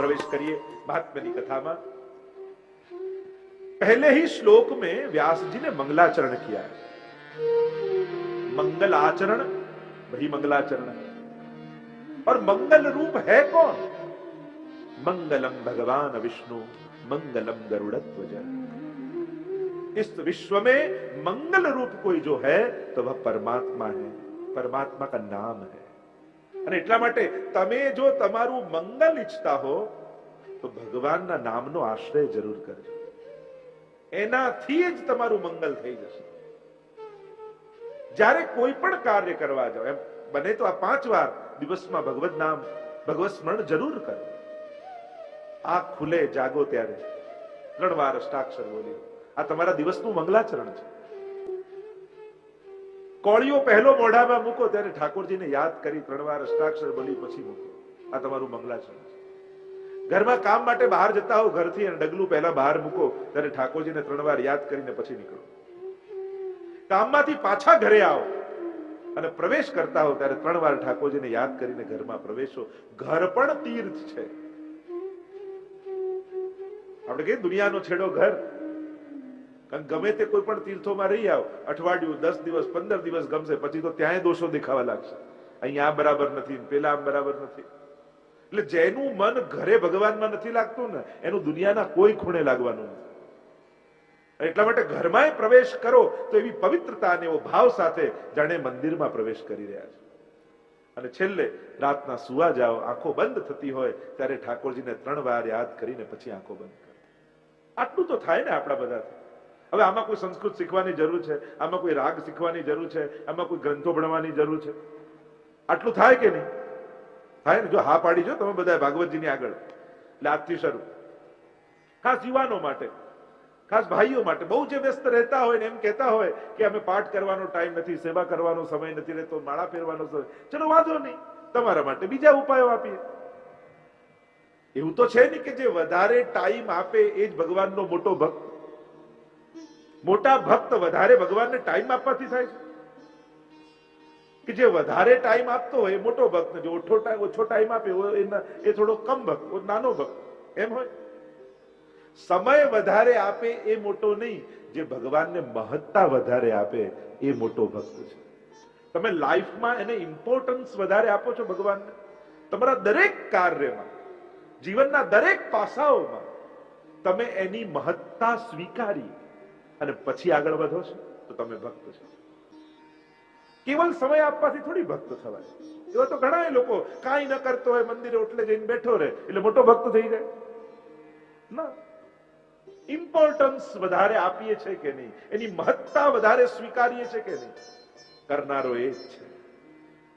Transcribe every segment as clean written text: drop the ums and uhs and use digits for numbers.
प्रवेश करिए महात्म्य की कथा में। पहले ही श्लोक में व्यास जी ने मंगलाचरण किया है। मंगल आचरण वही मंगलाचरण है। और मंगल रूप है कौन? मंगलम भगवान विष्णु मंगलम गरुड़ध्वज। इस विश्व में मंगल रूप कोई जो है तो वह परमात्मा है, परमात्मा का नाम है। અને એટલા માટે તમે જો તમારું મંગલ ઈચ્છતા હો તો ભગવાનના નામનો આશ્રય જરૂર કરજો, એનાથી જ તમારું મંગલ થઈ જશે। જ્યારે કોઈ પણ કાર્ય કરવા જાઓ, એમ બને તો આ 5 વાર દિવસમાં ભગવત નામ ભગવત સ્મરણ જરૂર કરો। આંખ ખુલે જાગો ત્યારે 3 વાર અષ્ટાક્ષર બોલી, આ તમારા દિવસનું મંગલાચરણ છે। કોળીઓ પહેલો મોઢામાં મૂકો ત્યારે ઠાકોરજીને યાદ કરી 3 વાર અષ્ટાક્ષર બોલી પછી મૂકો, આ તમારું મંગલાચરણ છે। ઘરમાં કામ માટે બહાર જતા હો, ઘરથી ડગલું પહેલા બહાર મૂકો ત્યારે ઠાકોરજીને 3 વાર યાદ કરીને પછી નીકળો। કામમાંથી પાછા ઘરે આવો અને પ્રવેશ કરતા હો ત્યારે 3 વાર ઠાકોરજીને યાદ કરીને ઘરમાં પ્રવેશો। ઘર પણ તીર્થ છે। આપણે કહીએ દુનિયાનો છેડો ઘર, ગમે તે કોઈ પણ તીર્થોમાં રહી આવો, અઠવાડિયું 10 દિવસ 15 દિવસ ગમશે, પછી તો ત્યાંય દોષો દેખાવા લાગશે, અહીંયા આ બરાબર નથી, પેલા આમ બરાબર નથી। એટલે જેનું મન ઘરે ભગવાનમાં નથી લાગતું ને એનું દુનિયાના કોઈ ખૂણે લાગવાનું નથી। એટલા માટે ઘરમાં પ્રવેશ કરો તો એવી પવિત્રતા અને એવો ભાવ સાથે જાણે મંદિરમાં પ્રવેશ કરી રહ્યા છે। અને છેલ્લે રાતના સુવા જાઓ, આંખો બંધ થતી હોય ત્યારે ઠાકોરજીને 3 વાર યાદ કરીને પછી આંખો બંધ કરો। આટલું તો થાય ને આપણા બધાથી। હવે આમાં કોઈ સંસ્કૃત શીખવાની જરૂર છે? આમાં કોઈ રાગ શીખવાની જરૂર છે? આમાં કોઈ ગ્રંથો ભણવાની જરૂર છે? આટલું થાય કે નહીં થાય ને? જો હા પાડી જો તમે બધા ભાગવતજીની આગળ, એટલે આજથી શરૂ। ખાસ યુવાનો માટે, ખાસ ભાઈઓ માટે, બહુ જે વ્યસ્ત રહેતા હોય ને એમ કહેતા હોય કે અમે પાઠ કરવાનો ટાઈમ નથી, સેવા કરવાનો સમય નથી રહેતો, માળા ફેરવાનો સમય, ચલો વાંધો નહીં, તમારા માટે બીજા ઉપાયો આપીએ। એવું તો છે નહીં કે જે વધારે ટાઈમ આપે એ જ ભગવાનનો મોટો ભક્ત। મોટા ભક્ત વધારે ભગવાનને ટાઈમ આપવાથી થાય છે કે જે વધારે ટાઈમ આપતો હોય એ મોટો ભક્ત, જો ઓછો ટાઈમ આપે એ થોડો કમ ભક્ત, નાનો ભક્ત એમ હોય। સમય વધારે આપે એ મોટો નહીં, જે ભગવાનને મહત્તા વધારે આપે એ મોટો ભક્ત છે। તમે લાઈફમાં એને ઇમ્પોર્ટન્સ વધારે આપો છો ભગવાનને, તમારા દરેક કાર્યમાં, જીવનના દરેક પાસાઓમાં તમે એની મહત્તા સ્વીકારી અને પછી આગળ વધો છો તો તમે ભક્ત છો। કેવલ સમય આપવાથી થોડી ભક્ત થવાય। એવા તો ઘણા લોકો કાંઈ ન કરતો હોય, મંદિરે ઓટલે જઈને બેઠો રહે એટલે મોટો ભક્ત થઈ જાય ના। ઇમ્પોર્ટન્સ વધારે આપીએ છે કે નહીં, એની મહત્તા વધારે સ્વીકારીએ છે કે નહીં, કરનારો એ જ છે।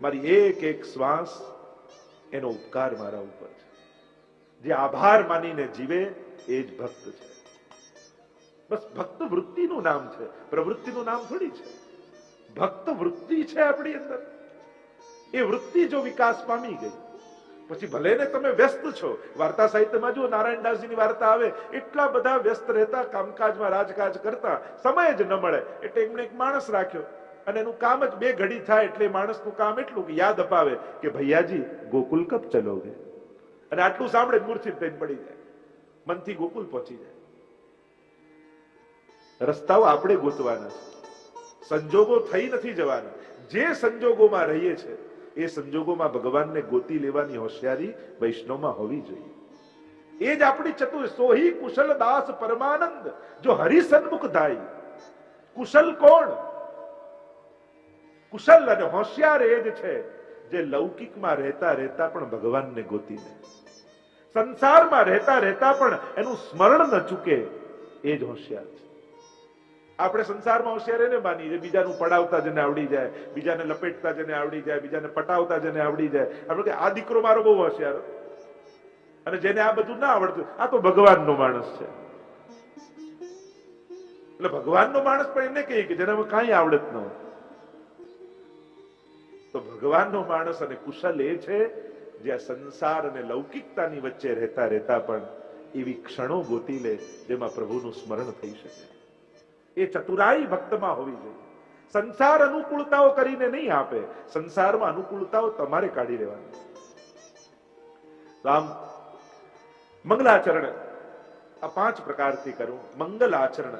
મારી એક એક શ્વાસ એનો ઉપકાર મારા ઉપર છે। જે આભાર માનીને જીવે એ જ ભક્ત છે। બસ ભક્ત વૃત્તિનું નામ છે, પ્રવૃત્તિનું નામ થોડી છે। ભક્ત વૃત્તિ છે આપણી અંદર। એ વૃત્તિ જો વિકાસ પામી ગઈ પછી ભલે ને તમે વ્યસ્ત છો, વાર્તા સાહિત્યમાં જો નારાયણદાસજીની વાર્તા આવે, એટલા બધા વ્યસ્ત રહેતા, કામકાજમાં રાજકાજ કરતા, સમય જ ન મળે એટલે એમને એક માણસ રાખ્યો અને એનું કામ જ 2 ઘડી થાય એટલે માણસનું કામ એટલું કે યાદ અપાવે કે ભૈયાજી ગોકુલ કબ ચલોગે, અને આટલું સાંભળે મૂર્છિત થઈને પડી જાય, મનથી ગોકુલ પહોંચી જાય। રસ્તાઓ આપણે ગોતવાના છે, સંજોગો થઈ નથી જવાના। જે સંજોગોમાં રહીએ છે એ સંજોગોમાં ભગવાનને ગોતી લેવાની હોશિયારી વૈષ્ણવમાં હોવી જોઈએ। એ જ આપણી ચતુર। સોહી કુશલ દાસ પરમાનંદ જો હરિ સન્મુખ ધાઈ। કુશલ કોણ? કુશલ અને હોશિયાર એ જ છે જે લૌકિકમાં રહેતા રહેતા પણ ભગવાનને ગોતી લે, સંસારમાં રહેતા રહેતા પણ એનું સ્મરણ ન ચૂકે, એ જ હોશિયાર છે। આપણે સંસારમાં હોશિયાર એને માનીએ, બીજાનું પડાવતા જેને આવડી જાય, બીજાને લપેટતા જેને આવડી જાય, બીજાને પટાવતા જેને આવડી જાય, આપણે કે આ દીકરો મારો બહુ હોશિયાર, અને જેને આ બધું ના આવડતું આ તો ભગવાનનો માણસ છે। એટલે ભગવાનનો માણસ પણ એને કહીએ કે જેનામાં કાંઈ આવડત ન હોય। તો ભગવાનનો માણસ અને કુશલ એ છે જે આ સંસાર અને લૌકિકતાની વચ્ચે રહેતા રહેતા પણ એવી ક્ષણો ગોતી લે જેમાં પ્રભુનું સ્મરણ થઈ શકે। એ ચતુરાઈ ભક્તમાં હોવી જોઈએ। સંસાર અનુકૂળતાઓ કરીને નહીં આપે, સંસારમાં અનુકૂળતાઓ તમારે કાઢી લેવાની। આમ મંગલાચરણ આ 5 પ્રકારથી કરું. મંગલ આચરણ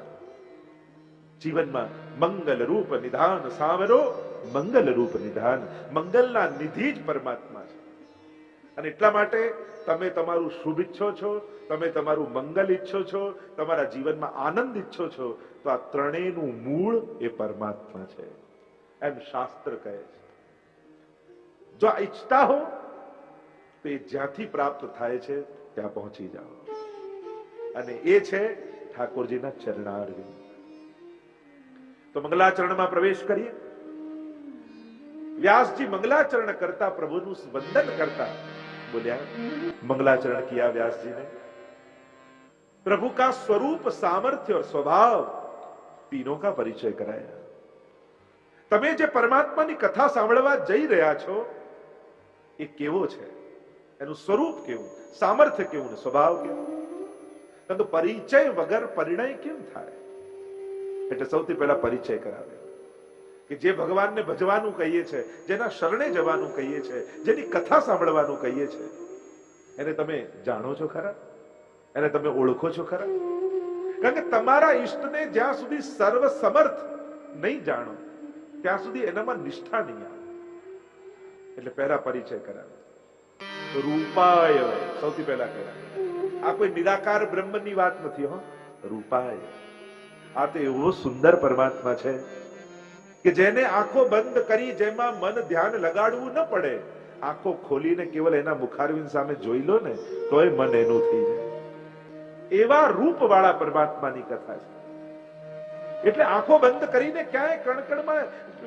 જીવનમાં મંગલ રૂપ નિધાન સાવરો મંગલ રૂપ નિધાન. મંગલના નિધિ જ પરમાત્મા છે. અને એટલા માટે તમે તમારું શુભ ઈચ્છો છો, તમે તમારું મંગલ ઈચ્છો છો, તમારા જીવનમાં આનંદ ઈચ્છો છો, તો આ ત્રણેયનું મૂળ એ પરમાત્મા છે, એમ શાસ્ત્ર કહે છે. જો આ ઈચ્છતા હો તો એ જ્યાંથી પ્રાપ્ત થાય છે ત્યાં પહોંચી જાઓ, અને એ છે ઠાકોરજીના ચરણારવિંદ. તો મંગલાચરણમાં પ્રવેશ કરીએ. व्यास मंगलाचरण करता प्रभु वंदन करता बोलिया, मंगलाचरण किया व्यास जी ने. प्रभु का स्वरूप सामर्थ्य और स्वभाव तीनों का परिचय कराया. તમે જે પરમાત્માની કથા સાંભળવા જઈ રહ્યા છો એ કેવો છે, એનું સ્વરૂપ કેવું, સામર્થ્ય કેવું ને સ્વભાવ કેવું. પરંતુ પરિચય વગર પરિણય કેમ થાય? એટલે સૌથી પહેલા પરિચય કરાવે કે જે ભગવાનને ભજવાનું કહીએ છે, જેના શરણે જવાનું કહીએ છે, જેની કથા સાંભળવાનું કહીએ છે, એને તમે જાણો છો ખરા? એને તમે ઓળખો છો ખરા? કારણ કે તમારા ઈષ્ટને જ્યાં સુધી સર્વ સમર્થ નહીં જાણો ત્યાં સુધી એનામાં નિષ્ઠા નહીં આવે. એટલે પહેલા પરિચય કરાવે. રૂપાય સૌથી પહેલા કરાવે. આ કોઈ નિરાકાર બ્રહ્મની વાત નથી હો. રૂપાય આ તો એવો સુંદર પરમાત્મા છે કે જેને આંખો બંધ કરી જેમાં મન ધ્યાન લગાડવું ન પડે, આંખો ખોલીને કેવલ એના મુખારવિંદ સામે જોઈ લો ને તોય મન એનું થઈ જાય. એવા રૂપ વાળા પરમાત્માની કથા છે. એટલે આંખો બંધ કરીને ક્યાંય કણકણમાં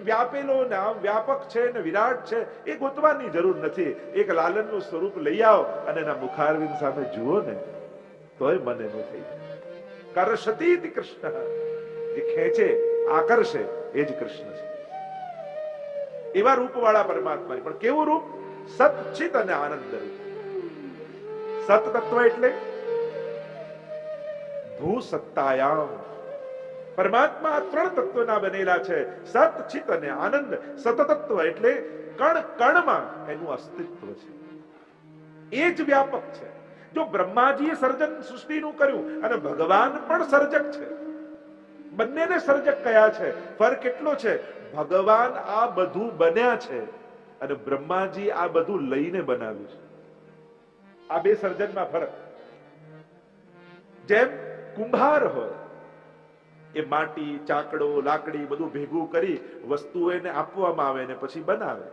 વ્યાપેલો ને આમ વ્યાપક છે ને વિરાટ છે એ ગોતવાની જરૂર નથી. એક લાલનનું સ્વરૂપ લઈ આવો અને એના મુખારવિંદ સામે જુઓ ને તોય મન એનું થઈ જાય. કરશતીતિ કૃષ્ણ, જે ખેંચે આકર્ષે એ જ કૃષ્ણ છે. એવા રૂપ વાળા પરમાત્મા. પણ કેવું રૂપ? સચ્ચિત અને આનંદ રૂપ. સત તત્વ એટલે ભૂ સત્તાયામ. પરમાત્મા ત્રણ તત્વના બનેલા છે, સત, ચિત અને આનંદ. સતતત્વ એટલે કણ કણમાં એનું અસ્તિત્વ છે, એ જ વ્યાપક છે. જો બ્રહ્માજીએ સર્જન સૃષ્ટિનું કર્યું અને ભગવાન પણ સર્જક છે, બંનેને સર્જક કયા છે, ફરક એટલો છે ભગવાન આ બધું બન્યા છે અને બ્રહ્માજી આ બધું લઈને બનાવ્યું છે. આ બે સર્જનમાં ફરક. જેમ કુંભાર હોય એ માટી, ચાકડો, લાકડી બધું ભેગું કરી વસ્તુઓ એને આપવામાં આવે ને પછી બનાવે,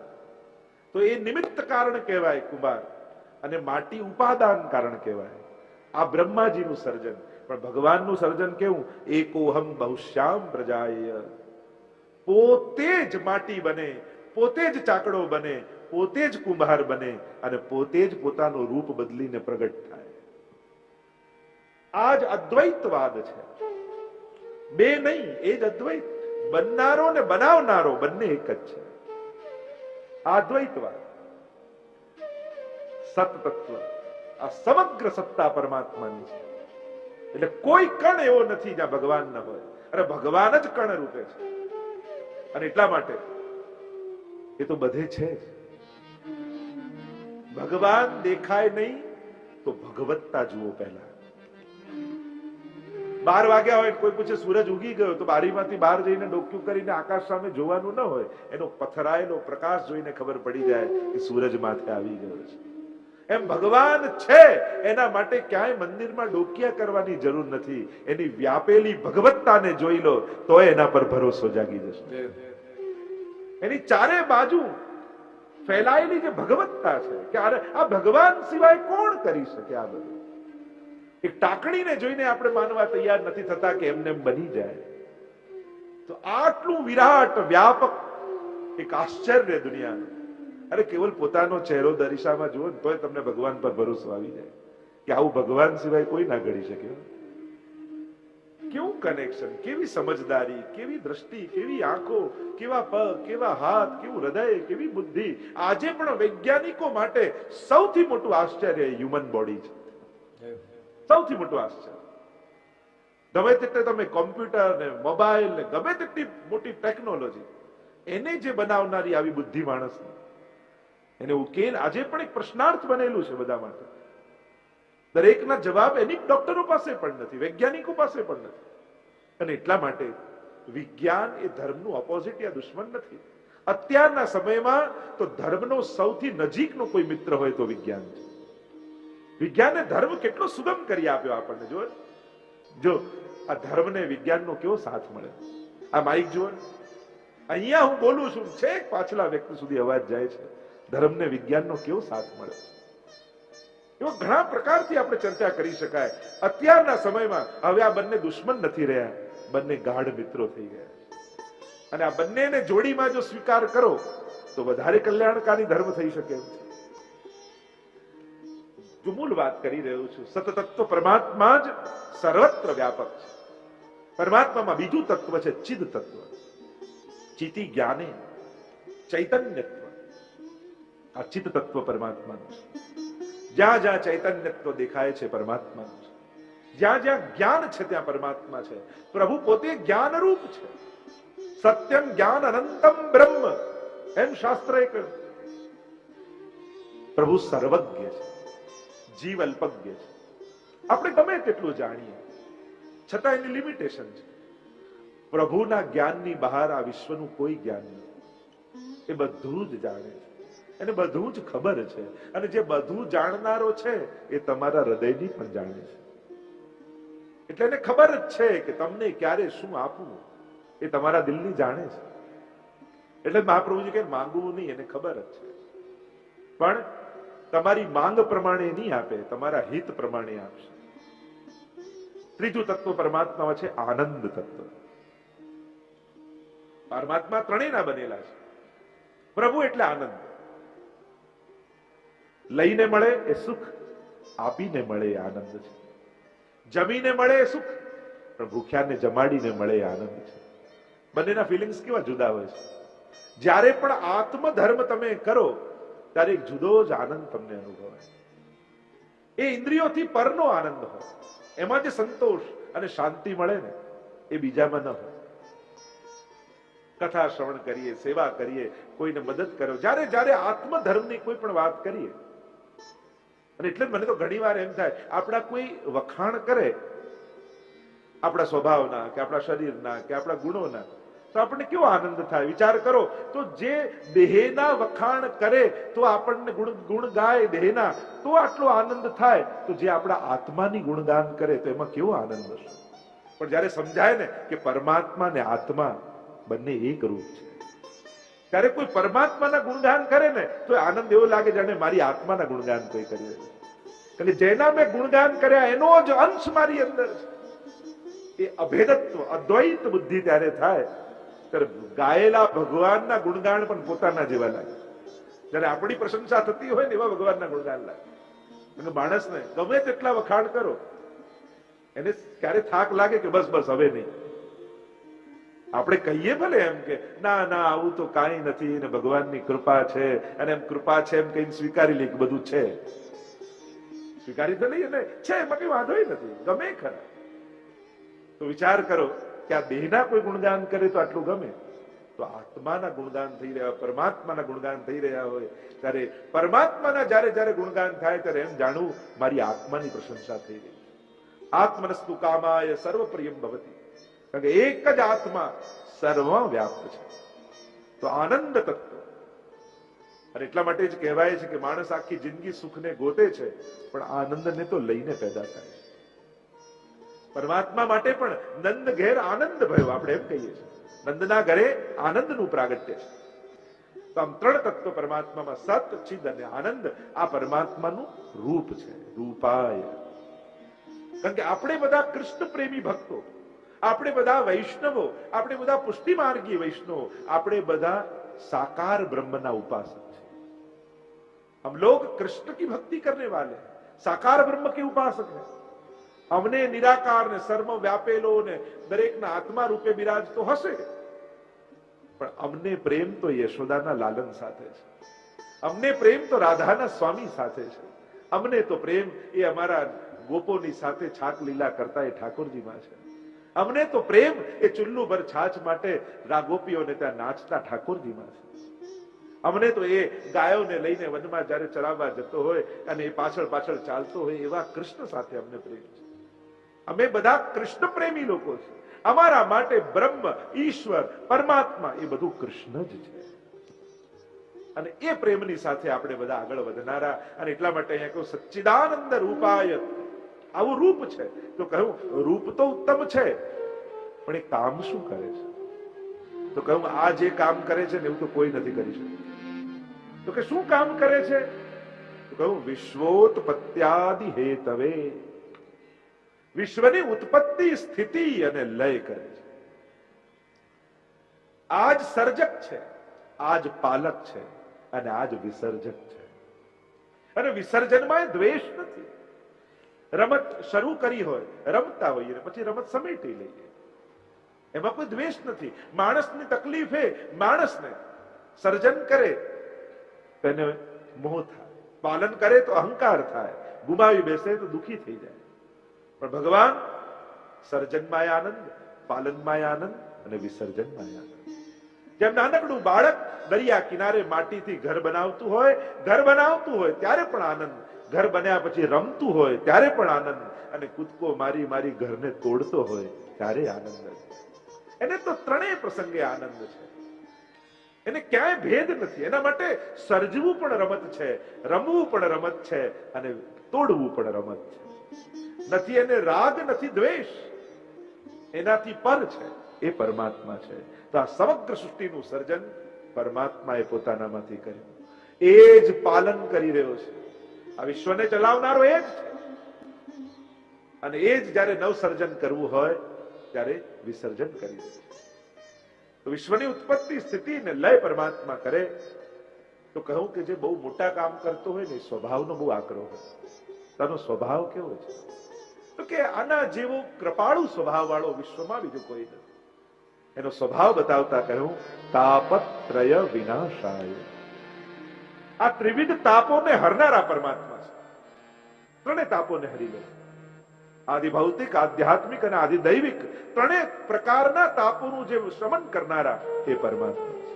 તો એ નિમિત્ત કારણ કહેવાય કુંભાર, અને માટી ઉપાદાન કારણ કહેવાય. આ બ્રહ્માજીનું સર્જન. પણ ભગવાનનું સર્જન કેવું? એકોહમ બહુશ્યામ પ્રજાય. પોતે જ માટી બને, પોતે જ ચાકડો બને, પોતે જ કુંભાર બને અને પોતે જ પોતાનું રૂપ બદલીને પ્રગટ થાય. આ જ અદ્વૈતવાદ છે. બે નહીં, એ જ અદ્વૈત. બનનારો ને બનાવનારો બંને એક જ છે. આ અદ્વૈતવાદ. સત તત્વ, આ સમગ્ર સત્તા પરમાત્માની છે. એટલે કોઈ કણ એવો નથી જ્યાં ભગવાન ન હોય, અને ભગવાન જ કણ રૂપે છે. અને એટલા માટે એ તો બધે છે જ. ભગવાન દેખાય નહીં તો ભગવત્તા જુઓ. પહેલા 12 વાગ્યા હોય, કોઈ પૂછે સૂરજ ઉગી ગયો, તો બારીમાંથી બહાર જઈને ડોક્યું કરીને આકાશ સામે જોવાનું ન હોય, એનો પથરાયેલો પ્રકાશ જોઈને ખબર પડી જાય કે સૂરજ માથે આવી ગયો છે. એમ ભગવાન છે, એના માટે ક્યાંય મંદિરમાં ડોકિયા કરવાની જરૂર નથી. એની વ્યાપેલી ભગવત્તાને જોઈ લો તો એના પર ભરોસો જાગી જશે. એની ચારે બાજુ ફેલાયેલી જે ભગવત્તા છે કે આ ભગવાન સિવાય કોણ કરી શકે આ બધું. એક ટાકણીને જોઈને આપણે માનવા તૈયાર નથી થતા કે એમને બની જાય. તો આટલું વિરાટ વ્યાપક એક આશ્ચર્ય દુનિયાનું. અરે કેવલ પોતાનો ચહેરો દરિશામાં જુઓ ને તોય તમને ભગવાન પર ભરોસો આવી જાય કે આવું ભગવાન સિવાય કોઈ ના ઘડી શકે. કેવું કનેક્શન, કેવી સમજદારી, કેવી દ્રષ્ટિ, કેવી આંખો, કેવા પગ, કેવા હાથ, કેવું હૃદય, કેવી બુદ્ધિ. આજે પણ વૈજ્ઞાનિકો માટે સૌથી મોટું આશ્ચર્ય હ્યુમન બોડી છે. સૌથી મોટું આશ્ચર્ય. ગમે તેટલે તમે કોમ્પ્યુટર ને મોબાઈલ ને ગમે તેટલી મોટી ટેકનોલોજી, એને જે બનાવનારી આવી બુદ્ધિ માણસ, એને ઉકેલ આજે પણ એક પ્રશ્નાર્થ બનેલું છે બધા માટે. દરેકના જવાબ એની ડોક્ટરો પાસે પણ નથી, વૈજ્ઞાનિકો પાસે પણ નથી. અને એટલા માટે વિજ્ઞાન એ ધર્મનું ઓપોઝિટ યા દુશ્મન નથી. અત્યારના સમયમાં તો ધર્મનો સૌથી નજીકનો કોઈ મિત્ર હોય તો વિજ્ઞાન છે. વિજ્ઞાને ધર્મ કેટલો સુગમ કરી આપ્યો આપણને. જો આ ધર્મને વિજ્ઞાનનો કેવો સાથ મળે. આ માઇક જુઓ, અહીંયા હું બોલું છું, છેક પાછલા વ્યક્તિ સુધી અવાજ જાય છે. ધર્મને વિજ્ઞાનનો કેવો સાથ મળે. એવો ઘણા પ્રકારથી આપણે ચર્ચા કરી શકાય. અત્યારના સમયમાં હવે આ બંને દુશ્મન નથી રહ્યા, બંને ગાઢ મિત્રો થઈ ગયા. અને આ બંનેને જોડીમાં જો સ્વીકાર કરો તો વધારે કલ્યાણકારી ધર્મ થઈ શકે એમ છે. જો મૂળ વાત કરી રહ્યો છું, સતતત્વ પરમાત્મા જ સર્વત્ર વ્યાપક છે. પરમાત્મામાં બીજું તત્વ છે ચિદ તત્વ, ચિતિ જ્ઞાને ચૈતન્યત્વ. આ ચિત તત્વ પરમાત્માનું છે. જ્યાં જ્યાં ચૈતન્યત્વ દેખાય છે પરમાત્માનું છે. જ્યાં જ્યાં જ્ઞાન છે ત્યાં પરમાત્મા છે. પ્રભુ પોતે જ્ઞાન રૂપ છે. સત્યમ જ્ઞાન અનંતમ બ્રહ્મ, એમ શાસ્ત્રએ કહ્યું. પ્રભુ સર્વજ્ઞ છે, જીવ અલ્પજ્ઞ છે. આપણે ગમે તેટલું જાણીએ છતાં એની લિમિટેશન છે. પ્રભુના જ્ઞાનની બહાર આ વિશ્વનું કોઈ જ્ઞાન નથી. એ બધું જ જાણે છે, એને બધું જ ખબર છે. અને જે બધું જાણનારો છે એ તમારા હૃદયની પણ જાણે છે. એટલે એને ખબર જ છે કે તમને ક્યારે શું આપવું એ તમારા દિલની જાણે છે. એટલે મહાપ્રભુજી કહે માંગવું નહીં, એને ખબર જ છે. પણ તમારી માંગ પ્રમાણે નહીં આપે, તમારા હિત પ્રમાણે આપશે. ત્રીજું તત્વ પરમાત્મામાં છે આનંદ તત્વ. પરમાત્મા ત્રણેયના બનેલા છે. પ્રભુ એટલે આનંદ. લઈને મળે એ સુખ, આપીને મળે એ આનંદ છે. જમીને મળે એ સુખ, પણ ભૂખ્યાને જમાડીને મળે એ આનંદ છે. બંનેના ફિલિંગ્સ કેવા જુદા હોય છે. જ્યારે પણ આત્મધર્મ તમે કરો ત્યારે એક જુદો જ આનંદ તમને અનુભવાય. એ ઇન્દ્રિયોથી પરનો આનંદ હોય. એમાં જે સંતોષ અને શાંતિ મળે ને એ બીજામાં ન હોય. કથા શ્રવણ કરીએ, સેવા કરીએ, કોઈને મદદ કરો, જ્યારે જ્યારે આત્મધર્મની કોઈ પણ વાત કરીએ. અને એટલે મને તો ઘણી વાર એમ થાય, આપણા કોઈ વખાણ કરે આપણા સ્વભાવના કે આપણા શરીરના કે આપણા ગુણોના, તો આપણને કેવો આનંદ થાય. વિચાર કરો તો જે દેહના વખાણ કરે તો આપણને ગુણ ગાય દેહના, તો આટલો આનંદ થાય, તો જે આપણા આત્માની ગુણગાન કરે તો એમાં કેવો આનંદ હશે. પણ જયારે સમજાય ને કે પરમાત્મા ને આત્મા બંને એક રૂપ છે, ત્યારે કોઈ પરમાત્માના ગુણગાન કરે ને તો આનંદ એવો લાગે જાણે મારી આત્માના ગુણગાન કોઈ કરી રહ્યું. કારણ કે જેના મેં ગુણગાન કર્યા એનો જ અંશ મારી અંદર છે. એ અભેદત્વ અદ્વૈત બુદ્ધિ ત્યારે થાય ત્યારે ગાયેલા ભગવાનના ગુણગાન પણ પોતાના જેવા લાગે. જયારે આપણી પ્રશંસા થતી હોય ને એવા ભગવાનના ગુણગાન લાગે. અને માણસને ગમે તેટલા વખાણ કરો એને ક્યારે થાક લાગે કે બસ બસ હવે નહીં. આપણે કહીએ ભલે એમ કે ના ના આવું તો કાંઈ નથી ને ભગવાનની કૃપા છે, અને એમ કૃપા છે એમ કઈ સ્વીકારી લે કે બધું છે. સ્વીકારી તો લઈએ ને, છે એમાં કઈ વાંધો નથી, ગમે ખરા. તો વિચાર કરો કે આ દેહના કોઈ ગુણગાન કરે તો આટલું ગમે, તો આત્માના ગુણગાન થઈ રહ્યા, પરમાત્માના ગુણગાન થઈ રહ્યા હોય ત્યારે પરમાત્માના જયારે જયારે ગુણગાન થાય ત્યારે એમ જાણવું મારી આત્માની પ્રશંસા થઈ રહી. આત્મનસ્તુ કામાય સર્વ પ્રિયમ ભવતી. કારણ કે એક જ આત્મા સર્વ વ્યાપ્ત છે. તો આનંદ તત્વ. અને એટલા માટે જ કહેવાય છે કે માણસ આખી જિંદગી સુખને ગોતે છે પણ આનંદને તો લઈને પેદા થાય છે. પરમાત્મા માટે પણ નંદ ઘેર આનંદ ભયો, આપણે એમ કહીએ છીએ. નંદના ઘરે આનંદનું પ્રાગટ્ય છે. તો આમ ત્રણ તત્વ પરમાત્મામાં સત, ચિદ અને આનંદ આ પરમાત્માનું રૂપ છે, રૂપાય. કારણ કે આપણે બધા કૃષ્ણ પ્રેમી ભક્તો, આપણે બધા વૈષ્ણવો, આપણે બધા પુષ્ટિ માર્ગી વૈષ્ણવો, આપણે બધા साकार ब्रह्मना उपासक है। हम लोग कृष्ण की भक्ति करने वाले हैं, साकार ब्रह्म के उपासक हैं। हमने निराकार ने सर्व व्यापेलो ने दरेकना आत्मा रूपे बिराजतो हसे, पण अमने प्रेम तो यशोदाना लालन साथे छे, अमने प्रेम तो राधाना स्वामी साथे छे, अमने तो प्रेम ये अमारा गोपोनी साथे छाक लीला करता ये ठाकुरजी मां छे, अमने तो प्रेम ए चुल्लू भर छाछ माटे गोपीओने त्यां नाचता ठाकुरजी मां छे, અમને તો એ ગાયોને લઈને વનમાં જ્યારે ચરાવવા જતો હોય અને એ પાછળ પાછળ ચાલતો હોય એવા કૃષ્ણ સાથે અમને પ્રેમ છે. અમે બધા કૃષ્ણ પ્રેમી લોકો છે. અમારા માટે બ્રહ્મ, ઈશ્વર, પરમાત્મા એ બધું કૃષ્ણ જ છે. અને એ પ્રેમની સાથે આપણે બધા આગળ વધનારા. અને એટલા માટે અહીંયા કહ્યું સચ્ચિદાનંદ રૂપાય, આવું રૂપ છે. તો કહ્યું રૂપ તો ઉત્તમ છે, પણ એ કામ શું કરે છે? તો કહ્યું આ જે કામ કરે છે ને એવું તો કોઈ નથી કરી શકતું. તો કે શું કામ કરે છે? તો કહ્યું વિશ્વોત્પત્યાદિ હેતવે, વિશ્વની ઉત્પત્તિ, સ્થિતિ અને લય કરે છે. આજ સર્જક છે, આજ પાલક છે અને આજ વિસર્જક છે. અને વિસર્જનમાં દ્વેષ નથી. રમત શરૂ કરી હોય, રમતા હોઈએ પછી રમત સમેટી લઈએ, એમાં કોઈ દ્વેષ નથી. માણસની તકલીફ એ માણસને સર્જન કરે તેને મોહ થાય, પાલન કરે તો અહંકાર થાય, ગુમાવી બેસે તો દુખી થઈ જાય. પણ ભગવાન સર્જનમાં આનંદ, પાલનમાં આનંદ અને વિસર્જનમાં આનંદ. જેમ નાનકડું બાળક દરિયા કિનારે માટીથી ઘર બનાવતું હોય ત્યારે પણ આનંદ, ઘર બન્યા પછી રમતું હોય ત્યારે પણ આનંદ, અને કૂદકો મારી મારી ઘરને તોડતો હોય ત્યારે આનંદ. એને તો ત્રણેય પ્રસંગે આનંદ છે. એને ક્યાંય ભેદ નથી. એના માટે સર્જવું પણ રમત છે, રમવું પણ રમત છે અને તોડવું પણ રમત છે. નથી એને રાગ, નથી દ્વેષ, એનાથી પર છે, એ પરમાત્મા છે. તો આ સમગ્ર સૃષ્ટિનું સર્જન પરમાત્માએ પોતાનામાંથી કર્યું. એ જ પાલન કરી રહ્યો છે. આ વિશ્વને ચલાવનારો એ જ છે. અને એ જ જયારે નવસર્જન કરવું હોય ત્યારે વિસર્જન કરી દે છે. તો વિશ્વની ઉત્પત્તિ, સ્થિતિ ને લય પરમાત્મા કરે. તો કહું કે જે બહુ મોટા કામ કરતો હોય ને સ્વભાવનો બહુ આગ્રહ હોય. તેનો સ્વભાવ કેવો છે? તો કે આના જેવો કૃપાળુ સ્વભાવ વાળો વિશ્વમાં બીજો કોઈ નથી. એનો સ્વભાવ બતાવતા કહ્યું તાપત્રય વિનાશાય. આ ત્રિવિધ તાપોને હરનારા પરમાત્મા છે. ત્રણેય તાપોને હરી લે. આદિ ભૌતિક, આધ્યાત્મિક અને આદિ દૈવિક ત્રણેય પ્રકારના તાપોનું જે શમન કરનારા એ પરમાત્મા છે.